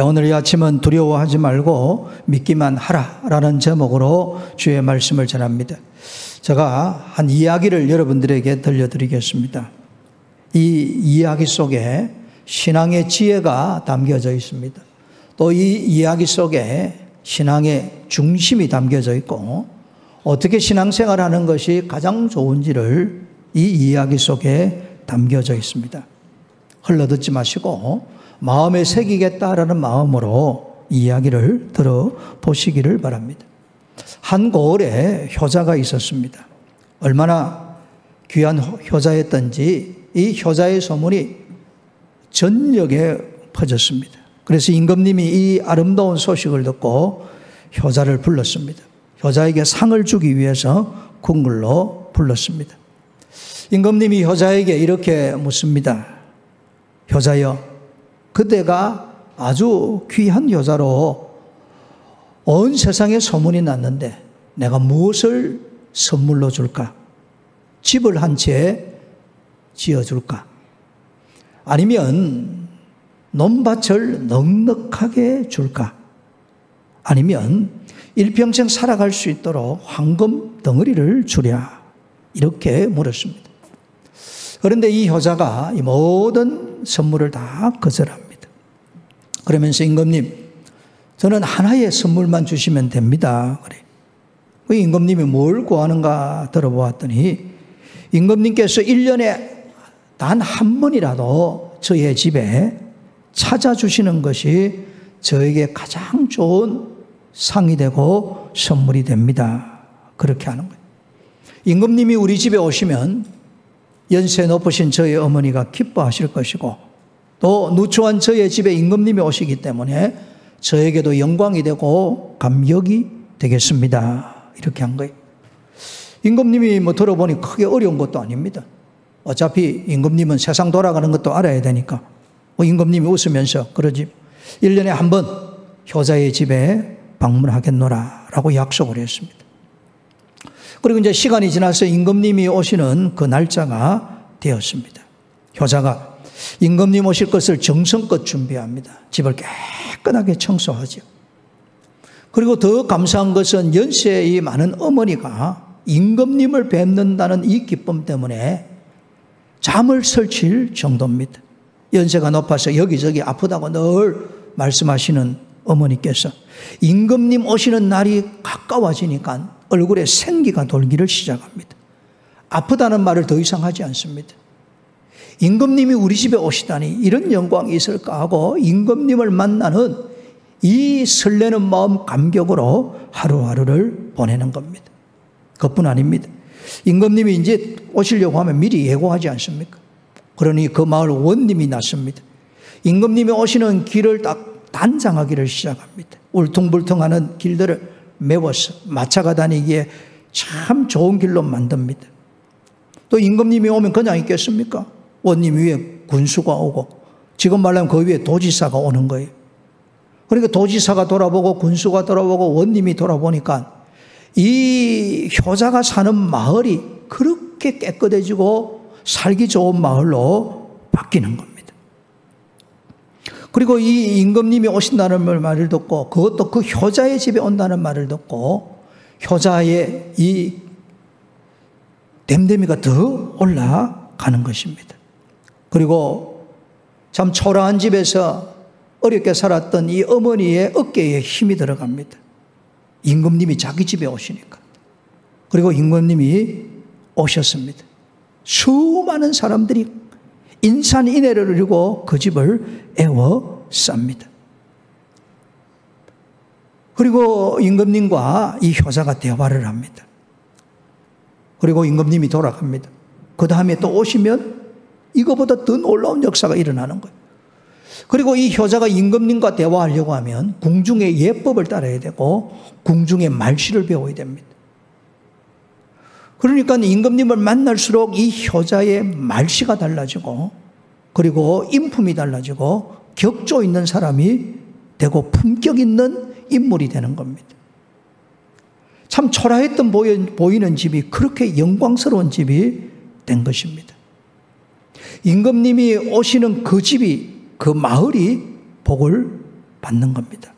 오늘 이 아침은 두려워하지 말고 믿기만 하라라는 제목으로 주의 말씀을 전합니다. 제가 한 이야기를 여러분들에게 들려드리겠습니다. 이 이야기 속에 신앙의 지혜가 담겨져 있습니다. 또 이 이야기 속에 신앙의 중심이 담겨져 있고 어떻게 신앙생활하는 것이 가장 좋은지를 이 이야기 속에 담겨져 있습니다. 흘러듣지 마시고 마음에 새기겠다라는 마음으로 이야기를 들어보시기를 바랍니다. 한 고을에 효자가 있었습니다. 얼마나 귀한 효자였던지 이 효자의 소문이 전역에 퍼졌습니다. 그래서 임금님이 이 아름다운 소식을 듣고 효자를 불렀습니다. 효자에게 상을 주기 위해서 궁궐로 불렀습니다. 임금님이 효자에게 이렇게 묻습니다. 효자여, 그대가 아주 귀한 효자로 온 세상에 소문이 났는데 내가 무엇을 선물로 줄까? 집을 한 채 지어줄까? 아니면 논밭을 넉넉하게 줄까? 아니면 일평생 살아갈 수 있도록 황금 덩어리를 주랴? 이렇게 물었습니다. 그런데 이 효자가 이 모든 선물을 다 거절합니다. 그러면서 임금님, 저는 하나의 선물만 주시면 됩니다. 그래. 그 임금님이 뭘 구하는가 들어보았더니 임금님께서 1년에 단 한 번이라도 저의 집에 찾아주시는 것이 저에게 가장 좋은 상이 되고 선물이 됩니다. 그렇게 하는 거예요. 임금님이 우리 집에 오시면 연세 높으신 저희 어머니가 기뻐하실 것이고 또 누추한 저의 집에 임금님이 오시기 때문에 저에게도 영광이 되고 감격이 되겠습니다. 이렇게 한 거예요. 임금님이 들어보니 크게 어려운 것도 아닙니다. 어차피 임금님은 세상 돌아가는 것도 알아야 되니까 임금님이 웃으면서 그러지 1년에 한 번 효자의 집에 방문하겠노라 라고 약속을 했습니다. 그리고 이제 시간이 지나서 임금님이 오시는 그 날짜가 되었습니다. 효자가 임금님 오실 것을 정성껏 준비합니다. 집을 깨끗하게 청소하죠. 그리고 더 감사한 것은 연세의 많은 어머니가 임금님을 뵙는다는 이 기쁨 때문에 잠을 설칠 정도입니다. 연세가 높아서 여기저기 아프다고 늘 말씀하시는 어머니께서 임금님 오시는 날이 가까워지니까 얼굴에 생기가 돌기를 시작합니다. 아프다는 말을 더 이상 하지 않습니다. 임금님이 우리 집에 오시다니 이런 영광이 있을까 하고 임금님을 만나는 이 설레는 마음 감격으로 하루하루를 보내는 겁니다. 그뿐 아닙니다. 임금님이 이제 오시려고 하면 미리 예고하지 않습니까? 그러니 그 마을 원님이 났습니다. 임금님이 오시는 길을 딱 단장하기를 시작합니다. 울퉁불퉁하는 길들을 메워서 마차가 다니기에 참 좋은 길로 만듭니다. 또 임금님이 오면 그냥 있겠습니까? 원님 위에 군수가 오고 지금 말하면 그 위에 도지사가 오는 거예요. 그러니까 도지사가 돌아보고 군수가 돌아보고 원님이 돌아보니까 이 효자가 사는 마을이 그렇게 깨끗해지고 살기 좋은 마을로 바뀌는 겁니다. 그리고 이 임금님이 오신다는 말을 듣고 그것도 그 효자의 집에 온다는 말을 듣고 효자의 이 댐댐이가 더 올라가는 것입니다. 그리고 참 초라한 집에서 어렵게 살았던 이 어머니의 어깨에 힘이 들어갑니다. 임금님이 자기 집에 오시니까. 그리고 임금님이 오셨습니다. 수많은 사람들이 인산인해를 누리고 그 집을 에워쌉니다. 그리고 임금님과 이 효자가 대화를 합니다. 그리고 임금님이 돌아갑니다. 그 다음에 또 오시면 이거보다 더 놀라운 역사가 일어나는 거예요. 그리고 이 효자가 임금님과 대화하려고 하면 궁중의 예법을 따라야 되고 궁중의 말씨를 배워야 됩니다. 그러니까 임금님을 만날수록 이 효자의 말씨가 달라지고 그리고 인품이 달라지고 격조 있는 사람이 되고 품격 있는 인물이 되는 겁니다. 참 초라했던 보이는 집이 그렇게 영광스러운 집이 된 것입니다. 임금님이 오시는 그 집이 그 마을이 복을 받는 겁니다.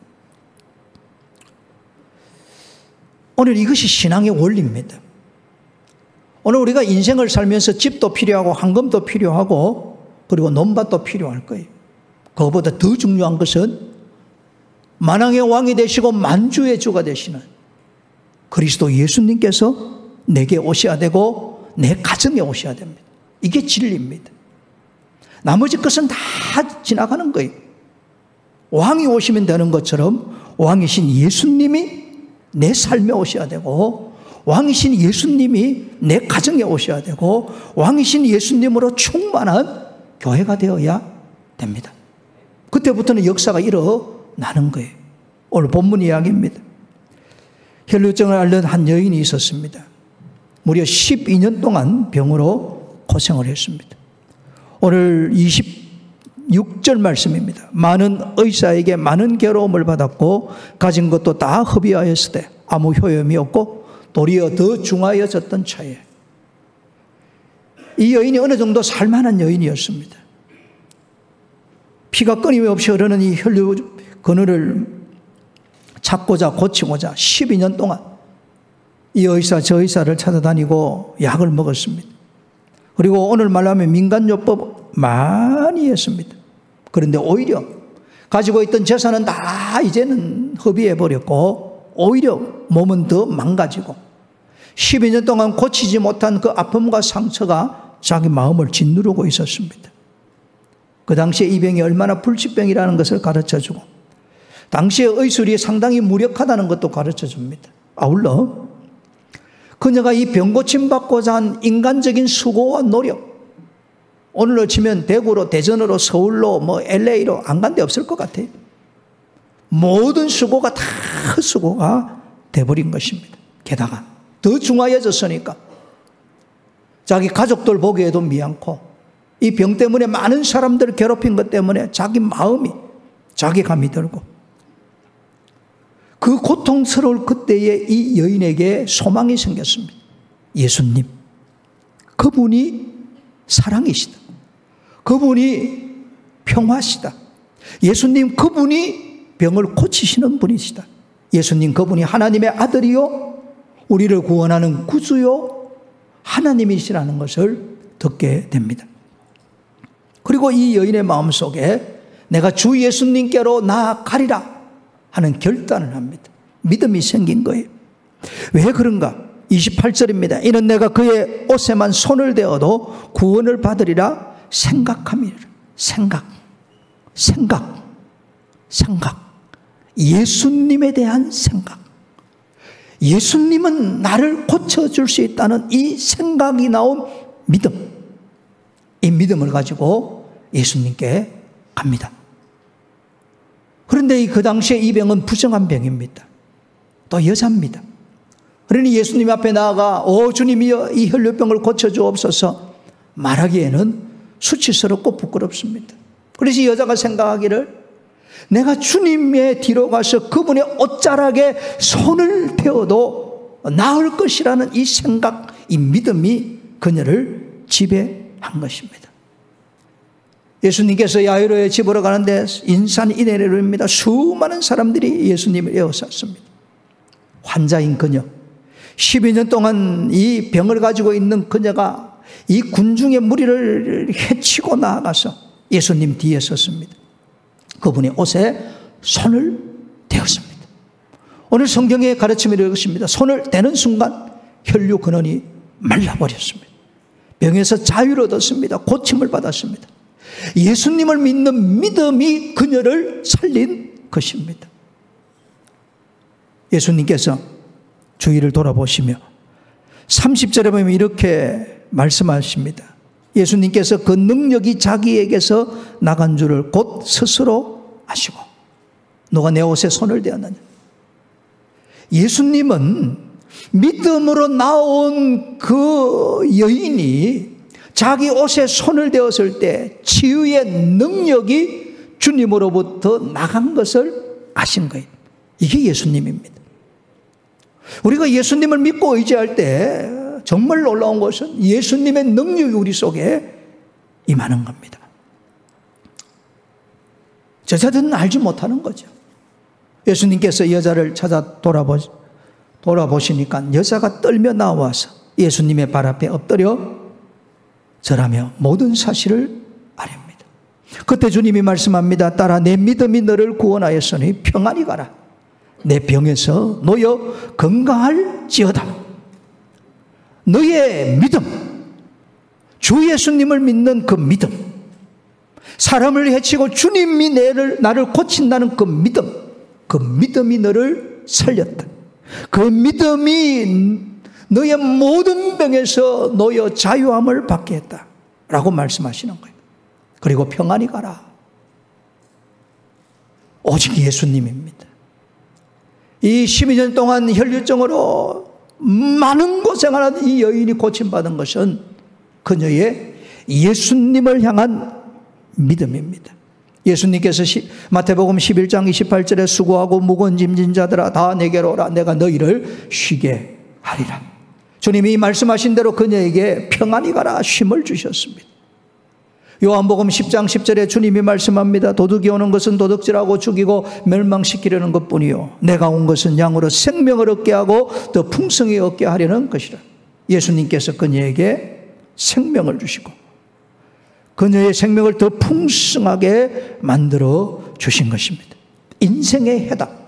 오늘 이것이 신앙의 원리입니다. 오늘 우리가 인생을 살면서 집도 필요하고 황금도 필요하고 그리고 논밭도 필요할 거예요. 그것보다 더 중요한 것은 만왕의 왕이 되시고 만주의 주가 되시는 그리스도 예수님께서 내게 오셔야 되고 내 가정에 오셔야 됩니다. 이게 진리입니다. 나머지 것은 다 지나가는 거예요. 왕이 오시면 되는 것처럼 왕이신 예수님이 내 삶에 오셔야 되고 왕이신 예수님이 내 가정에 오셔야 되고 왕이신 예수님으로 충만한 교회가 되어야 됩니다. 그때부터는 역사가 일어나는 거예요. 오늘 본문 이야기입니다. 혈루증을 앓는 한 여인이 있었습니다. 무려 12년 동안 병으로 고생을 했습니다. 오늘 26절 말씀입니다. 많은 의사에게 많은 괴로움을 받았고 가진 것도 다 허비하였을 때 아무 효험이 없고 도리어 더 중하여졌던 차에 이 여인이 어느 정도 살만한 여인이었습니다. 피가 끊임없이 흐르는 이 혈류 근원을 찾고자 고치고자 12년 동안 이 의사 저 의사를 찾아다니고 약을 먹었습니다. 그리고 오늘 말로 하면 민간요법 많이 했습니다. 그런데 오히려 가지고 있던 재산은 다 이제는 허비해버렸고 오히려 몸은 더 망가지고 12년 동안 고치지 못한 그 아픔과 상처가 자기 마음을 짓누르고 있었습니다. 그 당시에 이 병이 얼마나 불치병이라는 것을 가르쳐주고 당시의 의술이 상당히 무력하다는 것도 가르쳐줍니다. 아울러 그녀가 이 병 고침받고자 한 인간적인 수고와 노력, 오늘로 치면 대구로 대전으로 서울로 LA로 안 간 데 없을 것 같아요. 모든 수고가 다 헛수고가 돼버린 것입니다. 게다가 더 중하여졌으니까 자기 가족들 보기에도 미안코 이 병 때문에 많은 사람들을 괴롭힌 것 때문에 자기 마음이 자괴감이 들고 그 고통스러울 그때에 이 여인에게 소망이 생겼습니다. 예수님, 그분이 사랑이시다. 그분이 평화시다. 예수님, 그분이 병을 고치시는 분이시다. 예수님, 그분이 하나님의 아들이요 우리를 구원하는 구주요 하나님이시라는 것을 듣게 됩니다. 그리고 이 여인의 마음속에 내가 주 예수님께로 나아가리라 하는 결단을 합니다. 믿음이 생긴 거예요. 왜 그런가? 28절입니다. 이는 내가 그의 옷에만 손을 대어도 구원을 받으리라 생각함이라. 생각. 예수님에 대한 생각. 예수님은 나를 고쳐줄 수 있다는 이 생각이 나온 믿음. 이 믿음을 가지고 예수님께 갑니다. 그런데 그 당시에 이 병은 부정한 병입니다. 또 여자입니다. 그러니 예수님 앞에 나아가 오 주님이여 이 혈류병을 고쳐주옵소서 말하기에는 수치스럽고 부끄럽습니다. 그래서 이 여자가 생각하기를 내가 주님의 뒤로 가서 그분의 옷자락에 손을 대어도 나을 것이라는 이 생각, 이 믿음이 그녀를 지배한 것입니다. 예수님께서 야이로의 집으로 가는데 인산인해로입니다. 수많은 사람들이 예수님을 에워쌌습니다. 환자인 그녀, 12년 동안 이 병을 가지고 있는 그녀가 이 군중의 무리를 헤치고 나아가서 예수님 뒤에 섰습니다. 그분의 옷에 손을 대었습니다. 오늘 성경의 가르침이 이것입니다. 손을 대는 순간 혈류 근원이 말라버렸습니다. 병에서 자유를 얻었습니다. 고침을 받았습니다. 예수님을 믿는 믿음이 그녀를 살린 것입니다. 예수님께서 주위를 돌아보시며 30절에 보면 이렇게 말씀하십니다. 예수님께서 그 능력이 자기에게서 나간 줄을 곧 스스로 아시고 너가 내 옷에 손을 대었느냐. 예수님은 믿음으로 나온 그 여인이 자기 옷에 손을 대었을 때 치유의 능력이 주님으로부터 나간 것을 아신 거예요. 이게 예수님입니다. 우리가 예수님을 믿고 의지할 때 정말 놀라운 것은 예수님의 능력이 우리 속에 임하는 겁니다. 저자들은 알지 못하는 거죠. 예수님께서 여자를 찾아 돌아보시니까 여자가 떨며 나와서 예수님의 발 앞에 엎드려 절하며 모든 사실을 아렵니다. 그때 주님이 말씀합니다. 딸아, 내 믿음이 너를 구원하였으니 평안히 가라. 내 병에서 놓여 건강할지어다. 너의 믿음, 주 예수님을 믿는 그 믿음, 사람을 해치고 주님이 나를 고친다는 그 믿음이 너를 살렸다. 그 믿음이 너의 모든 병에서 놓여 자유함을 받게 했다 라고 말씀하시는 거예요. 그리고 평안히 가라. 오직 예수님입니다. 이 12년 동안 혈류증으로 많은 고생하는 이 여인이 고침받은 것은 그녀의 예수님을 향한 믿음입니다. 예수님께서 마태복음 11장 28절에 수고하고 무거운 짐진 자들아 다 내게로 오라. 내가 너희를 쉬게 하리라. 주님이 말씀하신 대로 그녀에게 평안히 가라 쉼을 주셨습니다. 요한복음 10장 10절에 주님이 말씀합니다. 도둑이 오는 것은 도둑질하고 죽이고 멸망시키려는 것뿐이요 내가 온 것은 양으로 생명을 얻게 하고 더 풍성히 얻게 하려는 것이라. 예수님께서 그녀에게 생명을 주시고 그녀의 생명을 더 풍성하게 만들어 주신 것입니다. 인생의 해답,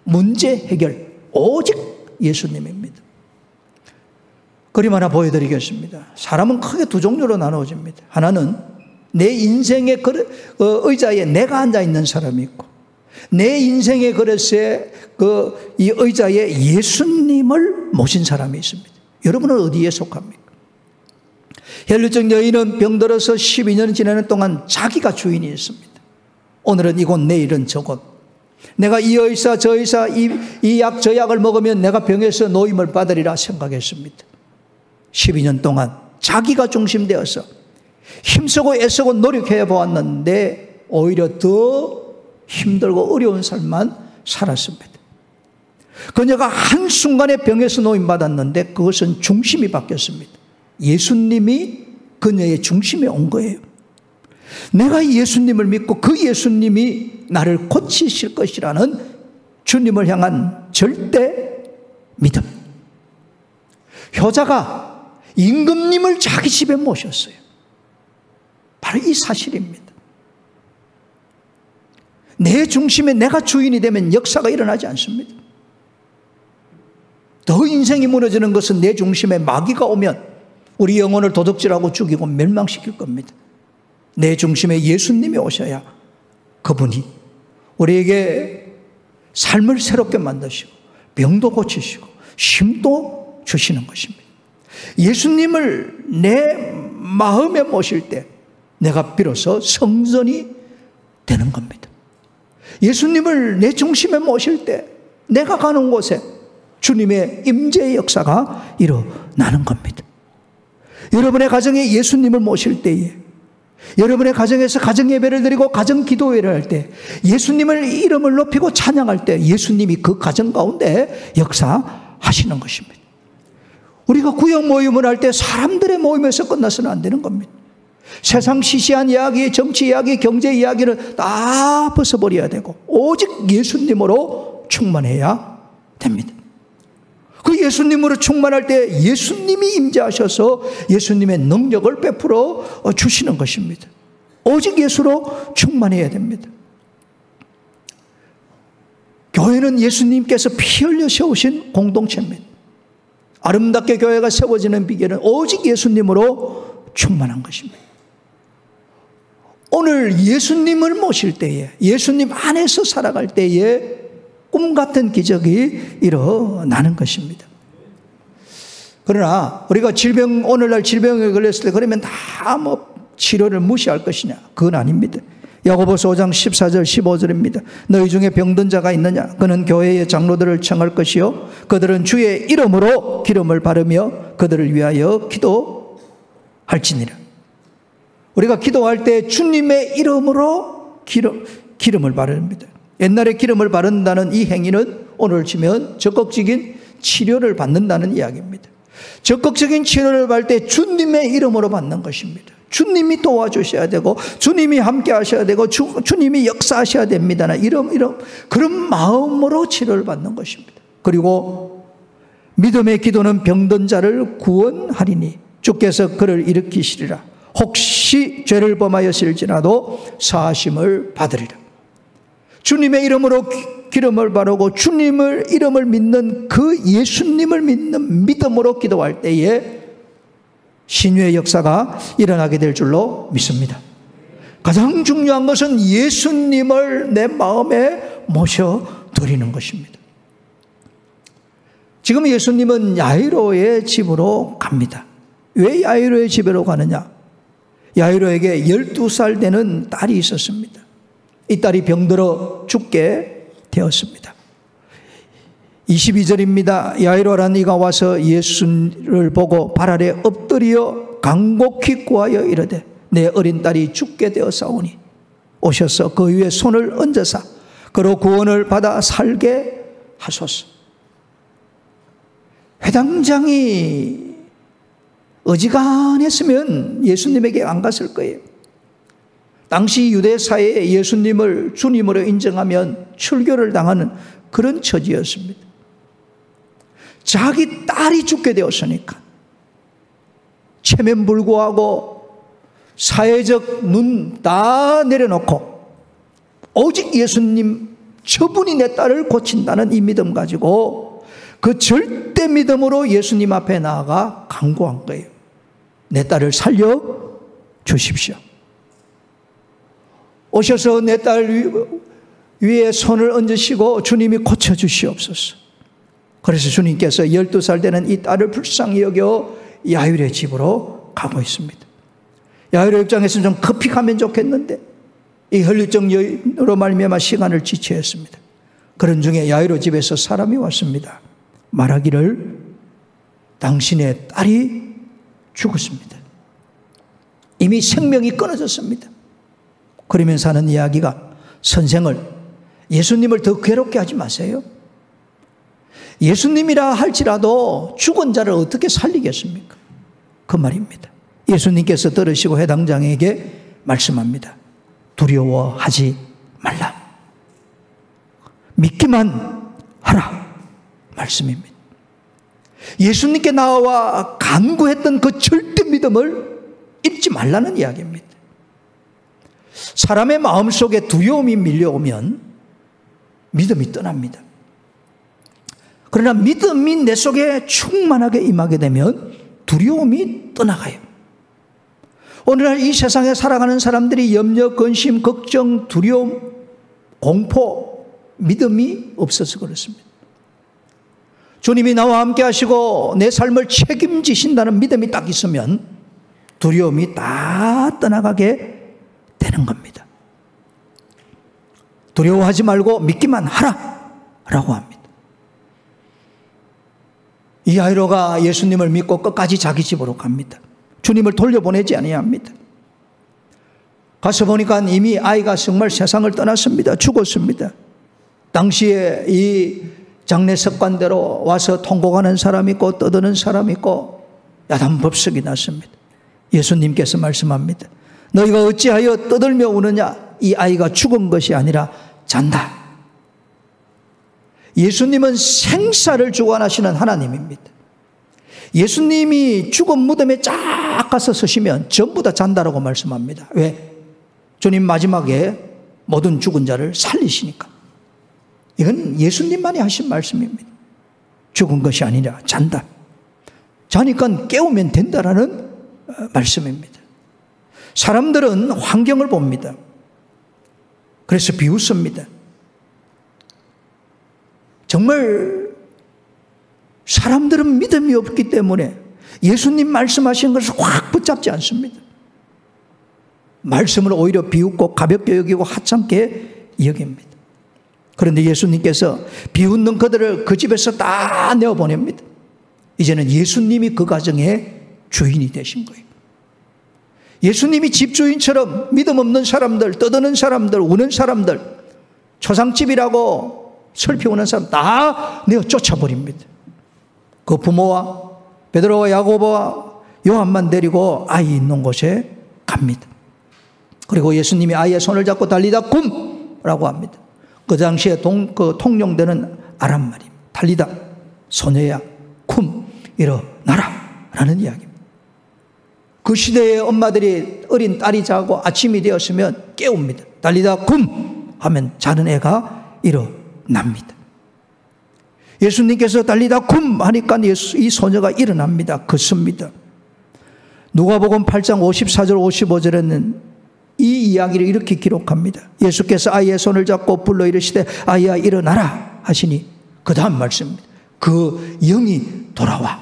문제 해결 오직 예수님입니다. 그림 하나 보여드리겠습니다. 사람은 크게 두 종류로 나누어집니다. 하나는 내 인생의 의자에 내가 앉아있는 사람이 있고 내 인생의 그릇에 이 의자에 예수님을 모신 사람이 있습니다. 여러분은 어디에 속합니까? 혈류증 여인은 병들어서 12년 지나는 동안 자기가 주인이 있습니다. 오늘은 이곳 내일은 저곳. 내가 이 의사 저 의사 이 약 저 약을 먹으면 내가 병에서 노임을 받으리라 생각했습니다. 12년 동안 자기가 중심되어서 힘쓰고 애쓰고 노력해 보았는데 오히려 더 힘들고 어려운 삶만 살았습니다. 그녀가 한순간에 병에서 노임받았는데 그것은 중심이 바뀌었습니다. 예수님이 그녀의 중심에 온 거예요. 내가 예수님을 믿고 그 예수님이 나를 고치실 것이라는 주님을 향한 절대 믿음. 효자가 임금님을 자기 집에 모셨어요. 바로 이 사실입니다. 내 중심에 내가 주인이 되면 역사가 일어나지 않습니다. 더 인생이 무너지는 것은 내 중심에 마귀가 오면 우리 영혼을 도둑질하고 죽이고 멸망시킬 겁니다. 내 중심에 예수님이 오셔야 그분이 우리에게 삶을 새롭게 만드시고 병도 고치시고 쉼도 주시는 것입니다. 예수님을 내 마음에 모실 때 내가 비로소 성전이 되는 겁니다. 예수님을 내 중심에 모실 때 내가 가는 곳에 주님의 임재의 역사가 일어나는 겁니다. 여러분의 가정에 예수님을 모실 때에 여러분의 가정에서 가정예배를 드리고 가정기도회를 할 때 예수님을 이름을 높이고 찬양할 때 예수님이 그 가정 가운데 역사하시는 것입니다. 우리가 구역 모임을 할 때 사람들의 모임에서 끝나서는 안 되는 겁니다. 세상 시시한 이야기, 정치 이야기, 경제 이야기를 다 벗어버려야 되고 오직 예수님으로 충만해야 됩니다. 그 예수님으로 충만할 때 예수님이 임재하셔서 예수님의 능력을 베풀어 주시는 것입니다. 오직 예수로 충만해야 됩니다. 교회는 예수님께서 피 흘려 세우신 공동체입니다. 아름답게 교회가 세워지는 비결은 오직 예수님으로 충만한 것입니다. 오늘 예수님을 모실 때에 예수님 안에서 살아갈 때에 꿈같은 기적이 일어나는 것입니다. 그러나 우리가 오늘날 질병에 걸렸을 때 그러면 다 치료를 무시할 것이냐? 그건 아닙니다. 야고보서 5장 14절 15절입니다. 너희 중에 병든 자가 있느냐? 그는 교회의 장로들을 청할 것이요 그들은 주의 이름으로 기름을 바르며 그들을 위하여 기도할지니라. 우리가 기도할 때 주님의 이름으로 기름을 바릅니다. 옛날에 기름을 바른다는 이 행위는 오늘 치면 적극적인 치료를 받는다는 이야기입니다. 적극적인 치료를 받을 때 주님의 이름으로 받는 것입니다. 주님이 도와주셔야 되고 주님이 함께 하셔야 되고 주님이 역사하셔야 됩니다. 이런 그런 마음으로 치료를 받는 것입니다. 그리고 믿음의 기도는 병든 자를 구원하리니 주께서 그를 일으키시리라. 혹시 죄를 범하였을지라도 사하심을 받으리라. 주님의 이름으로 기름을 바르고 주님을 이름을 믿는 그 예수님을 믿는 믿음으로 기도할 때에 신유의 역사가 일어나게 될 줄로 믿습니다. 가장 중요한 것은 예수님을 내 마음에 모셔드리는 것입니다. 지금 예수님은 야이로의 집으로 갑니다. 왜 야이로의 집으로 가느냐? 야이로에게 12살 되는 딸이 있었습니다. 이 딸이 병들어 죽게 되었습니다. 22절입니다. 야이로라는 이가 와서 예수를 보고 발 아래 엎드려 간곡히 구하여 이르되 내 어린 딸이 죽게 되었사오니 오셔서 그 위에 손을 얹으사 그로 구원을 받아 살게 하소서. 회당장이 어지간했으면 예수님에게 안 갔을 거예요. 당시 유대 사회에 예수님을 주님으로 인정하면 출교를 당하는 그런 처지였습니다. 자기 딸이 죽게 되었으니까 체면불구하고 사회적 눈 다 내려놓고 오직 예수님 저분이 내 딸을 고친다는 이 믿음 가지고 그 절대 믿음으로 예수님 앞에 나아가 간구한 거예요. 내 딸을 살려 주십시오. 오셔서 내 딸 위에 손을 얹으시고 주님이 고쳐주시옵소서. 그래서 주님께서 12살 되는 이 딸을 불쌍히 여겨 야이로의 집으로 가고 있습니다. 야이로 입장에서는 좀 급히 가면 좋겠는데 이 혈류증 여인으로 말미암아 시간을 지체했습니다. 그런 중에 야이로 집에서 사람이 왔습니다. 말하기를 당신의 딸이 죽었습니다. 이미 생명이 끊어졌습니다. 그러면서 하는 이야기가 선생을 예수님을 더 괴롭게 하지 마세요. 예수님이라 할지라도 죽은 자를 어떻게 살리겠습니까? 그 말입니다. 예수님께서 들으시고 해당장에게 말씀합니다. 두려워하지 말라. 믿기만 하라. 말씀입니다. 예수님께 나와 간구했던 그 절대 믿음을 잊지 말라는 이야기입니다. 사람의 마음속에 두려움이 밀려오면 믿음이 떠납니다. 그러나 믿음이 내 속에 충만하게 임하게 되면 두려움이 떠나가요. 오늘날 이 세상에 살아가는 사람들이 염려, 근심, 걱정, 두려움, 공포, 믿음이 없어서 그렇습니다. 주님이 나와 함께 하시고 내 삶을 책임지신다는 믿음이 딱 있으면 두려움이 다 떠나가게 되는 겁니다. 두려워하지 말고 믿기만 하라 라고 합니다. 이 야이로가 예수님을 믿고 끝까지 자기 집으로 갑니다. 주님을 돌려보내지 아니합니다. 가서 보니까 이미 아이가 정말 세상을 떠났습니다. 죽었습니다. 당시에 이 장례 습관대로 와서 통곡하는 사람이 있고 떠드는 사람이 있고 야단법석이 났습니다. 예수님께서 말씀합니다. 너희가 어찌하여 떠들며 우느냐? 이 아이가 죽은 것이 아니라 잔다. 예수님은 생사를 주관하시는 하나님입니다. 예수님이 죽은 무덤에 쫙 가서 서시면 전부 다 잔다라고 말씀합니다. 왜? 주님 마지막에 모든 죽은 자를 살리시니까. 이건 예수님만이 하신 말씀입니다. 죽은 것이 아니라 잔다. 자니까 깨우면 된다라는 말씀입니다. 사람들은 환경을 봅니다. 그래서 비웃습니다. 정말 사람들은 믿음이 없기 때문에 예수님 말씀하신 것을 확 붙잡지 않습니다. 말씀을 오히려 비웃고 가볍게 여기고 하찮게 여깁니다. 그런데 예수님께서 비웃는 그들을 그 집에서 다 내어보냅니다. 이제는 예수님이 그 가정의 주인이 되신 거예요. 예수님이 집주인처럼 믿음 없는 사람들, 떠드는 사람들, 우는 사람들, 초상집이라고 살펴오는 사람 다 내어 쫓아버립니다. 그 부모와 베드로와 야고보와 요한만 데리고 아이 있는 곳에 갑니다. 그리고 예수님이 아이의 손을 잡고 달리다 굼라고 합니다. 그 당시에 통용되는 아람 말입니다. 달리다, 소녀야 굼, 일어나라 라는 이야기입니다. 그 시대의 엄마들이 어린 딸이 자고 아침이 되었으면 깨웁니다. 달리다 굼 하면 자는 애가 일어납니다. 예수님께서 달리다 굼 하니까 이 소녀가 일어납니다. 걷습니다. 누가복음 8장 54절 55절에는 이 이야기를 이렇게 기록합니다. 예수께서 아이의 손을 잡고 불러 이르시되 아이야 일어나라 하시니 그 다음 말씀입니다. 그 영이 돌아와.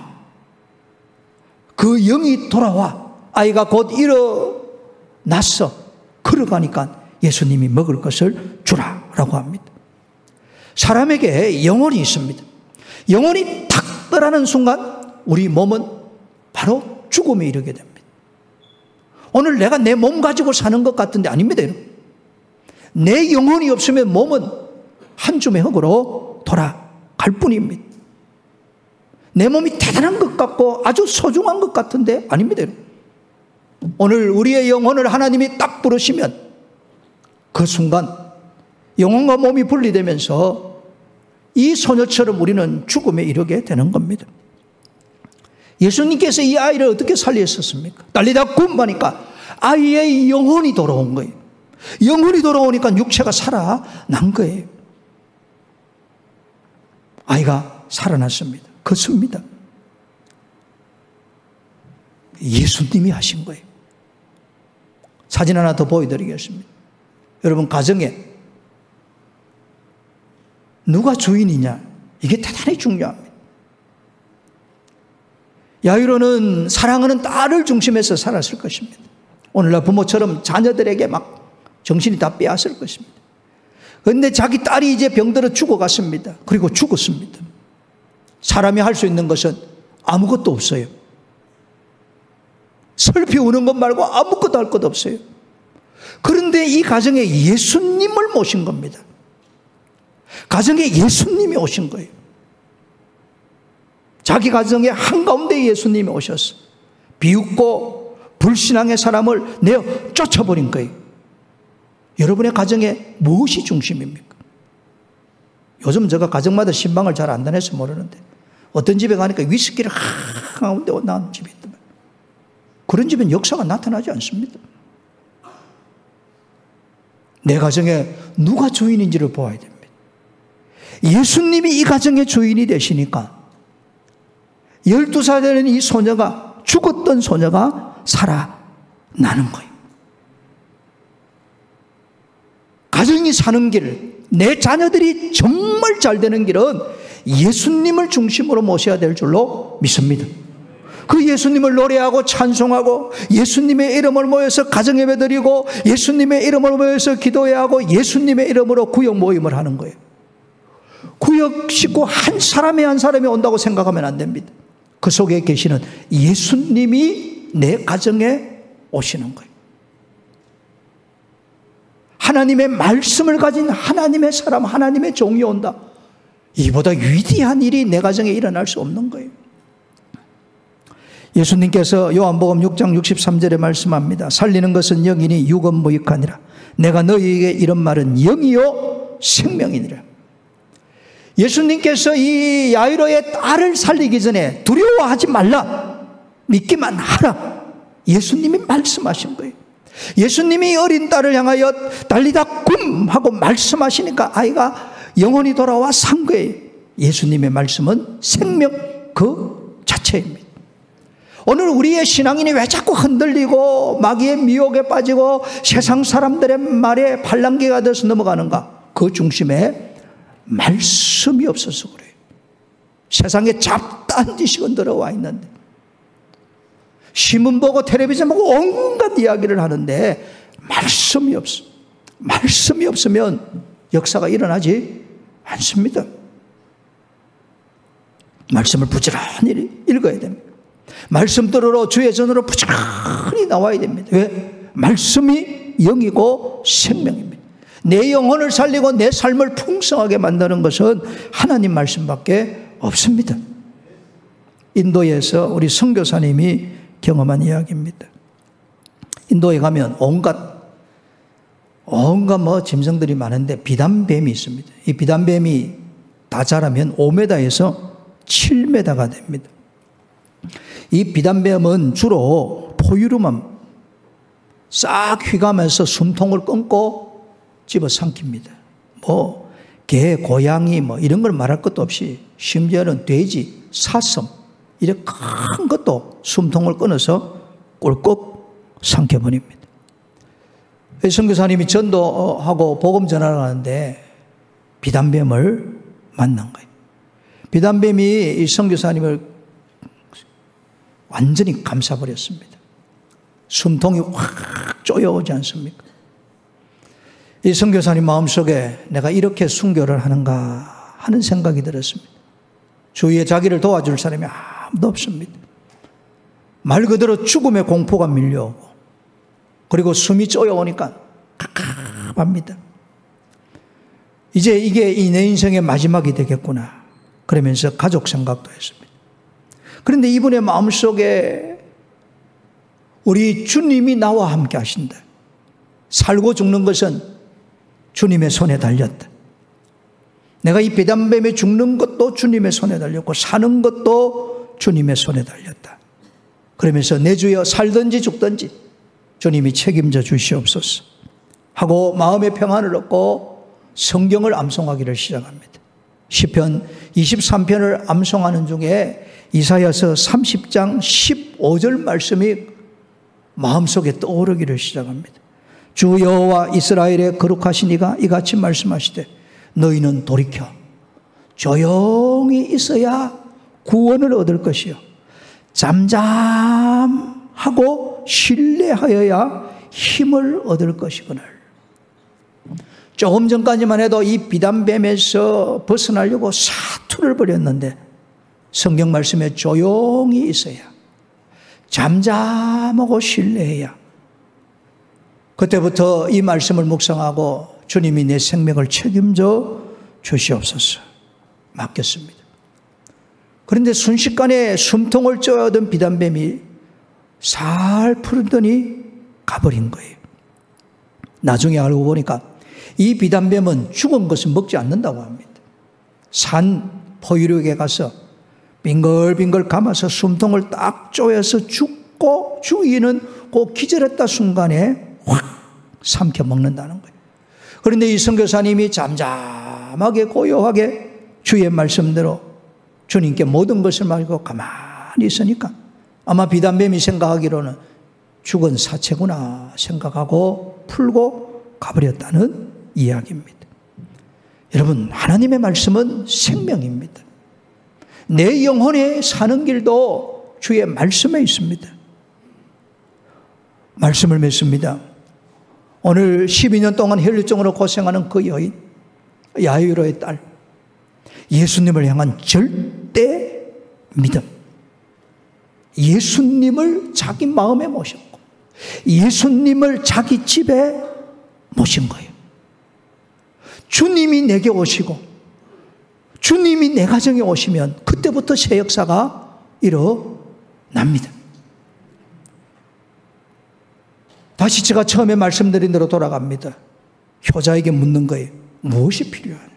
그 영이 돌아와. 아이가 곧 일어났어. 걸어가니까 예수님이 먹을 것을 주라라고 합니다. 사람에게 영혼이 있습니다. 영혼이 탁 떠나는 순간 우리 몸은 바로 죽음에 이르게 됩니다. 오늘 내가 내 몸 가지고 사는 것 같은데 아닙니다. 내 영혼이 없으면 몸은 한 줌의 흙으로 돌아갈 뿐입니다. 내 몸이 대단한 것 같고 아주 소중한 것 같은데 아닙니다. 오늘 우리의 영혼을 하나님이 딱 부르시면 그 순간 영혼과 몸이 분리되면서 이 소녀처럼 우리는 죽음에 이르게 되는 겁니다. 예수님께서 이 아이를 어떻게 살리셨습니까? 달리다 굼 하니까 아이의 영혼이 돌아온 거예요. 영혼이 돌아오니까 육체가 살아난 거예요. 아이가 살아났습니다. 걷습니다. 예수님이 하신 거예요. 사진 하나 더 보여드리겠습니다. 여러분, 가정에 누가 주인이냐, 이게 대단히 중요합니다. 야이로는 사랑하는 딸을 중심해서 살았을 것입니다. 오늘날 부모처럼 자녀들에게 막 정신이 다 빼앗을 것입니다. 그런데 자기 딸이 이제 병들어 죽어갔습니다. 그리고 죽었습니다. 사람이 할 수 있는 것은 아무것도 없어요. 슬피 우는 것 말고 아무것도 할 것 없어요. 그런데 이 가정에 예수님을 모신 겁니다. 가정에 예수님이 오신 거예요. 자기 가정의 한가운데 예수님이 오셔서 비웃고 불신앙의 사람을 내어 쫓아버린 거예요. 여러분의 가정에 무엇이 중심입니까? 요즘 제가 가정마다 신방을 잘 안 다녀서 모르는데 어떤 집에 가니까 위스키를 한가운데 나온 집이 있다. 그런 집은 역사가 나타나지 않습니다. 내 가정에 누가 주인인지를 보아야 됩니다. 예수님이 이 가정의 주인이 되시니까 12살 되는 이 소녀가, 죽었던 소녀가 살아나는 거예요. 가정이 사는 길, 내 자녀들이 정말 잘 되는 길은 예수님을 중심으로 모셔야 될 줄로 믿습니다. 그 예수님을 노래하고 찬송하고 예수님의 이름을 모여서 가정예배 드리고 예수님의 이름을 모여서 기도해야 하고 예수님의 이름으로 구역 모임을 하는 거예요. 구역 식구 한 사람이 온다고 생각하면 안 됩니다. 그 속에 계시는 예수님이 내 가정에 오시는 거예요. 하나님의 말씀을 가진 하나님의 사람, 하나님의 종이 온다. 이보다 위대한 일이 내 가정에 일어날 수 없는 거예요. 예수님께서 요한복음 6장 63절에 말씀합니다. 살리는 것은 영이니 육은 무익하니라. 내가 너희에게 이런 말은 영이요 생명이니라. 예수님께서 이 야이로의 딸을 살리기 전에 두려워하지 말라, 믿기만 하라, 예수님이 말씀하신 거예요. 예수님이 어린 딸을 향하여 달리다 굼 하고 말씀하시니까 아이가 영혼이 돌아와 산 거예요. 예수님의 말씀은 생명 그 자체입니다. 오늘 우리의 신앙인이 왜 자꾸 흔들리고 마귀의 미혹에 빠지고 세상 사람들의 말에 팔랑귀가 돼서 넘어가는가? 그 중심에 말씀이 없어서 그래요. 세상에 잡다한 지식은 들어와 있는데 신문 보고 텔레비전 보고 온갖 이야기를 하는데 말씀이 없어. 말씀이 없으면 역사가 일어나지 않습니다. 말씀을 부지런히 읽어야 됩니다. 말씀 들으러 주의 전으로 부지런히 나와야 됩니다. 왜? 말씀이 영이고 생명입니다. 내 영혼을 살리고 내 삶을 풍성하게 만드는 것은 하나님 말씀밖에 없습니다. 인도에서 우리 선교사님이 경험한 이야기입니다. 인도에 가면 온갖 짐승들이 많은데 비단뱀이 있습니다. 이 비단뱀이 다 자라면 5m에서 7m가 됩니다. 이 비단뱀은 주로 포유류만 싹 휘가면서 숨통을 끊고 집어삼킵니다. 개, 고양이 이런 걸 말할 것도 없이 심지어는 돼지, 사슴 이렇게 큰 것도 숨통을 끊어서 꿀꺽 삼켜버립니다. 선교사님이 전도하고 복음 전하러 가는데 비단뱀을 만난 거예요. 비단뱀이 이 선교사님을 완전히 감싸버렸습니다. 숨통이 확 쪼여오지 않습니까? 이 선교사님 마음속에 내가 이렇게 순교를 하는가 하는 생각이 들었습니다. 주위에 자기를 도와줄 사람이 아무도 없습니다. 말 그대로 죽음의 공포가 밀려오고 그리고 숨이 쪼여오니까 갑갑합니다. 이제 이게 내 인생의 마지막이 되겠구나 그러면서 가족 생각도 했습니다. 그런데 이분의 마음속에 우리 주님이 나와 함께 하신다. 살고 죽는 것은 주님의 손에 달렸다. 내가 이 비단뱀에 죽는 것도 주님의 손에 달렸고 사는 것도 주님의 손에 달렸다. 그러면서 내 주여 살든지 죽든지 주님이 책임져 주시옵소서 하고 마음의 평안을 얻고 성경을 암송하기를 시작합니다. 시편 23편을 암송하는 중에 이사야서 30장 15절 말씀이 마음속에 떠오르기를 시작합니다. 주 여호와 이스라엘의 거룩하신 이가 이같이 말씀하시되 너희는 돌이켜 조용히 있어야 구원을 얻을 것이요 잠잠하고 신뢰하여야 힘을 얻을 것이거늘. 조금 전까지만 해도 이 비단뱀에서 벗어나려고 사투를 벌였는데 성경 말씀에 조용히 있어야 잠잠하고 신뢰해야 그때부터 이 말씀을 묵상하고 주님이 내 생명을 책임져 주시옵소서 맡겼습니다. 그런데 순식간에 숨통을 쪼여든 비단뱀이 살 풀더니 가버린 거예요. 나중에 알고 보니까 이 비단뱀은 죽은 것을 먹지 않는다고 합니다. 산 포유류에 가서 빙글빙글 감아서 숨통을 딱 쪼여서 죽고 주인은 그 기절했다 순간에 확 삼켜 먹는다는 거예요. 그런데 이 선교사님이 잠잠하게 고요하게 주의 말씀대로 주님께 모든 것을 말고 가만히 있으니까 아마 비단뱀이 생각하기로는 죽은 사체구나 생각하고 풀고 가버렸다는 이야기입니다. 여러분, 하나님의 말씀은 생명입니다. 내 영혼에 사는 길도 주의 말씀에 있습니다. 말씀을 맺습니다. 오늘 12년 동안 혈류증으로 고생하는 그 여인, 야이로의 딸, 예수님을 향한 절대 믿음, 예수님을 자기 마음에 모셨고 예수님을 자기 집에 모신 거예요. 주님이 내게 오시고 주님이 내 가정에 오시면 그때부터 새 역사가 일어납니다. 다시 제가 처음에 말씀드린 대로 돌아갑니다. 효자에게 묻는 거예요. 무엇이 필요하냐?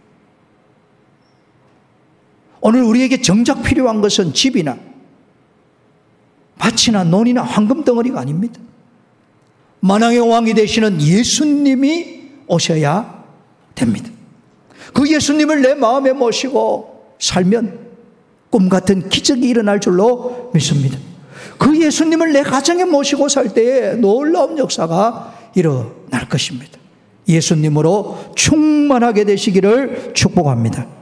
오늘 우리에게 정작 필요한 것은 집이나 밭이나 논이나 황금 덩어리가 아닙니다. 만왕의 왕이 되시는 예수님이 오셔야 됩니다. 그 예수님을 내 마음에 모시고 살면 꿈같은 기적이 일어날 줄로 믿습니다. 그 예수님을 내 가정에 모시고 살 때에 놀라운 역사가 일어날 것입니다. 예수님으로 충만하게 되시기를 축복합니다.